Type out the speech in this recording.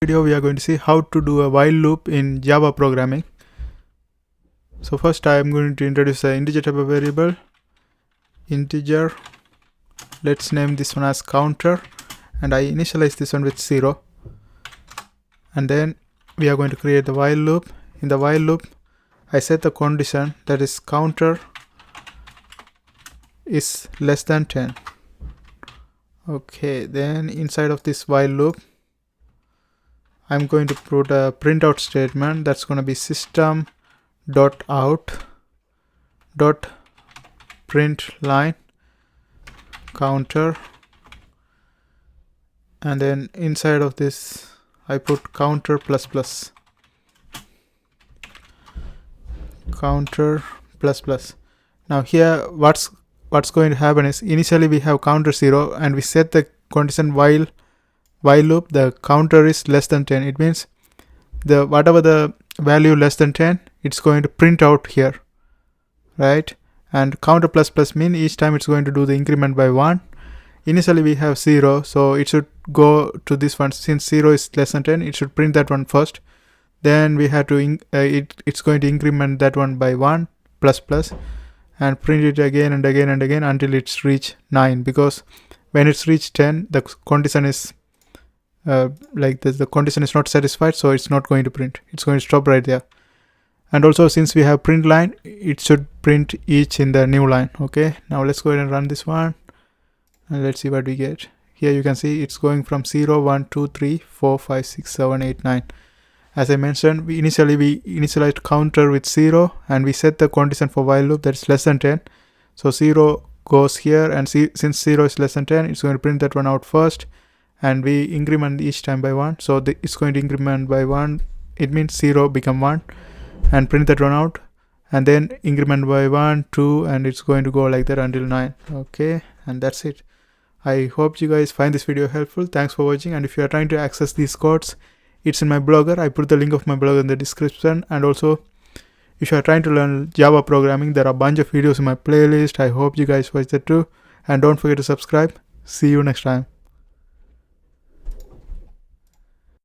Video we are going to see how to do a while loop in Java programming. So first I am going to introduce an integer type of variable, integer. Let's name this one as counter, and I initialize this one with 0. And then we are going to create the while loop. In the while loop, I set the condition that is counter is less than 10. Okay, then inside of this while loop, I'm going to put a printout statement that's going to be system.out.println counter, and then inside of this I put counter plus plus. Now here what's going to happen is initially we have counter 0 and we set the condition while loop the counter is less than 10. It means whatever the value less than 10, it's going to print out here, right? And counter plus plus mean each time it's going to do the increment by 1. Initially we have 0, so it should go to this one. Since 0 is less than 10, it should print that one first. Then we have to it's going to increment that one by 1 plus plus and print it again and again and again until it's reached 9, because when it's reached 10 the condition is like this, the condition is not satisfied, so it's not going to print. It's going to stop right there. And also since we have print line, it should print each in the new line. Okay, now let's go ahead and run this one and let's see what we get. Here you can see it's going from 0, 1, 2, 3, 4, 5, 6, 7, 8, 9. As I mentioned, we initialized counter with 0 and we set the condition for while loop that's less than 10. So 0 goes here, and since 0 is less than 10, it's going to print that one out first, and we increment each time by 1. So it's going to increment by 1. It means 0 become 1 and print that one out, and then increment by 1, 2, and it's going to go like that until 9. Okay, and that's it. I hope you guys find this video helpful. Thanks for watching, and if you are trying to access these codes, it's in my blogger. I put the link of my blog in the description. And also if you are trying to learn Java programming, there are a bunch of videos in my playlist. I hope you guys watch that too, and don't forget to subscribe. See you next time.